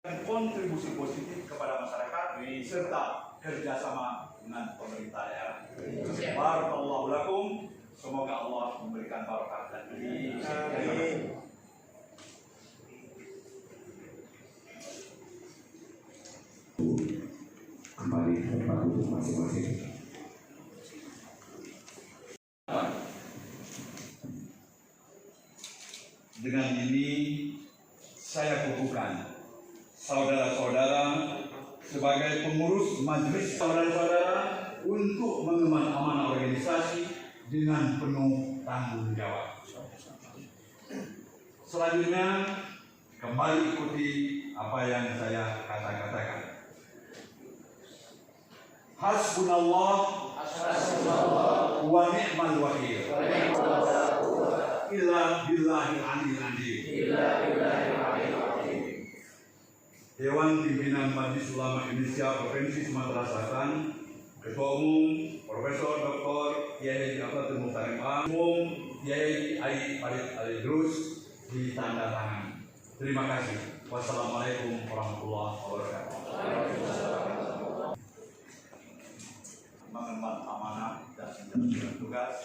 kontribusi positif kepada masyarakat serta kerjasama dengan pemerintah daerah. Barakallahu lakum. Semoga Allah memberikan barokah dan berkah. Kembali ke tempat duduk masing-masing. Dengan ini saya kukuhkan saudara-saudara sebagai pengurus majelis saudara-saudara untuk mengemban amanah organisasi dengan penuh tanggung jawab. Selanjutnya kembali ikuti apa yang saya katakan. Hasbunallah wa ni'mal wakil. Illa billahil aliyil azim. Dewan Pimpinan Majelis Ulama Indonesia Provinsi Sumatera Selatan, Ketua Umum Profesor Dr. Kiai Abdul Muhtarim Umum Kiai Farid Al-Idrus ditandatangani. Terima kasih. Wassalamualaikum warahmatullahi wabarakatuh. Mengemban amanah dan menjalankan tugas.